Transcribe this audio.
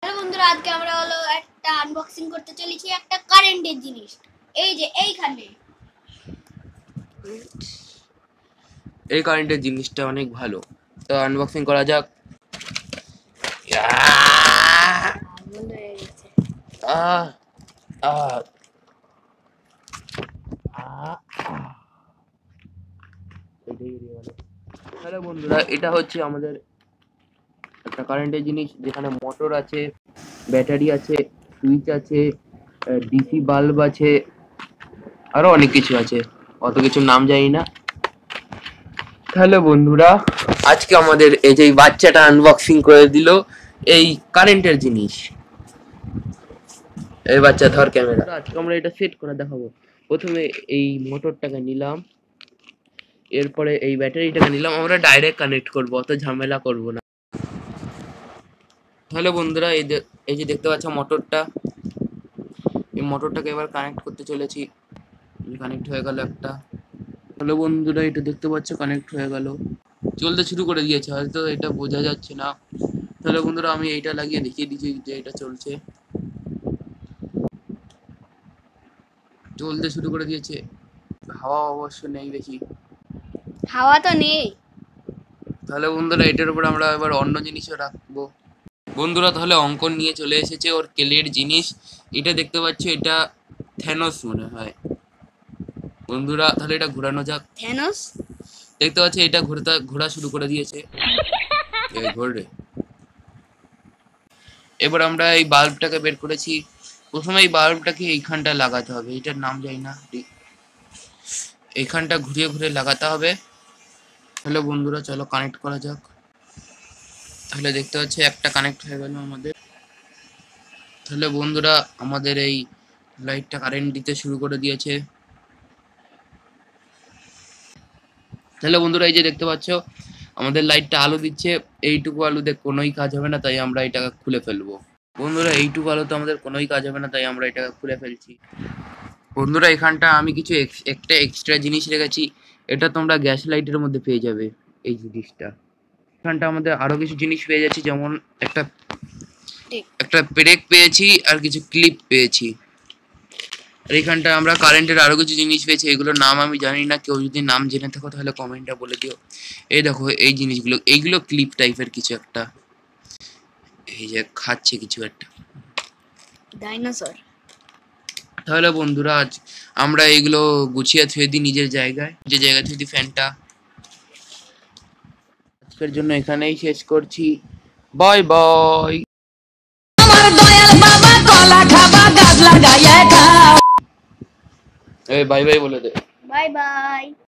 Hello বন্ধুরা, আজকে আমরা হলো একটা আনবক্সিং করতে চলেছি একটা কারেন্টের জিনিস। এই যে এইখানে এই কারেন্টের জিনিসটা অনেক ভালো, তো আনবক্সিং করা যাক। বন্ধ হয়ে গেছে। আহ আহ হ্যালো বন্ধুরা, এটা হচ্ছে আমাদের একটা কারেন্টের জিনিস, যেখানে মোটর আছে, ব্যাটারি আছে, সুইচ আছে, ডিসি বাল্ব আছে, আরো অনেক কিছু আছে, অত কিছু নাম জানি না। হ্যালো বন্ধুরা, আজকে আমাদের এই যে বাচ্চাটা আনবক্সিং করে দিল এই কারেন্টের জিনিস। এই বাচ্চা ধর ক্যামেরা। আজকে আমরা এটা সেট করে দেখাবো। প্রথমে এই মোটরটাকে নিলাম, এরপরে এই ব্যাটারিটাকে নিলাম, আমরা ডাইরেক্ট কানেক্ট করবো, অত ঝামেলা করব না। হ্যালো বন্ধুরা, এই যে দেখতে পাচ্ছ মোটরটা, এই মোটরটাকে এবার কানেক্ট করতে চলেছি। কানেক্ট হয়ে গেল একটা। হ্যালো বন্ধুরা, এটা দেখতে পাচ্ছ কানেক্ট হয়ে গেল, চলতে শুরু করে দিয়েছে, হয়তো এটা বোঝা যাচ্ছে না। হ্যালো বন্ধুরা, আমি এইটা লাগিয়ে দেখিয়ে দিচ্ছি যে এটা চলছে, চলতে শুরু করে দিয়েছে। হাওয়া অবশ্য নেই বেশি, হাওয়া তো নেই। তাহলে বন্ধুরা এটার উপর আমরা এবার অন্য জিনিসও রাখবো। বন্ধুরা তাহলে অঙ্কন নিয়ে চলে এসেছে ওর কেলের জিনিস। এটা দেখতে পাচ্ছ, এটা থ্যানোস মনে হয়। বন্ধুরা তাহলে এটা ঘোরানো যাক। থ্যানোস দেখতে পাচ্ছ এটা ঘোরা শুরু করে দিয়েছে, ঘোরে। এবার আমরা এই বাল্বটাকে বের করেছি। প্রথমে এই বাল্বটাকে এইখানটা লাগাতে হবে, এটার নাম জানি না, এইখানটা ঘুরিয়ে ঘুরিয়ে লাগাতে হবে। তাহলে বন্ধুরা চলো কানেক্ট করা যাক। তাহলে দেখতে পাচ্ছি একটা কানেক্ট হয়ে গেল আমাদের। তাহলে বন্ধুরা আমাদের এই লাইটটা কারেন্ট দিতে শুরু করে দিয়েছে। তাহলে বন্ধুরা এই যে দেখতে পাচ্ছ আমাদের লাইটটা আলো দিচ্ছে। এইটুকু আলোতে কোনোই কাজ হবে না, তাই আমরা এটাকে খুলে ফেলবো। বন্ধুরা এইটুকু আলোতে আমাদের কোনোই কাজ হবে না, তাই আমরা এটাকে খুলে ফেলছি। বন্ধুরা এখানটা আমি কিছু একটা এক্সট্রা জিনিস রেখেছি, এটা তোমরা গ্যাস লাইটের মধ্যে পেয়ে যাবে। এই জিনিসটা এখানটা আমাদের আরো কিছু জিনিস পেয়ে যাচ্ছি, যেমন একটা ব্রেক পেয়েছি আর কিছু ক্লিপ পেয়েছি। আর এখানটা আমরা কারেন্টের আরো কিছু জিনিস পেয়েছি, এগুলোর নাম আমি জানি না, কেউ যদি নাম জেনে থাকো তাহলে কমেন্টে বলে দিও। এই দেখো এই জিনিসগুলো, এইগুলো ক্লিপ টাইপের কিছু একটা, এই যে খাচ্ছে কিছু একটা, ডাইনোসর। তাহলে বন্ধুরা আজ আমরা এইগুলো গুছিয়ে থুয়ে দিই নিজের জায়গায়, যে জায়গায় থুয়ে দিই ফ্যানটা। আজকের জন্য এখানেই শেষ করছি, বাই বাই। এই বাই বাই বলে দে। Bye bye.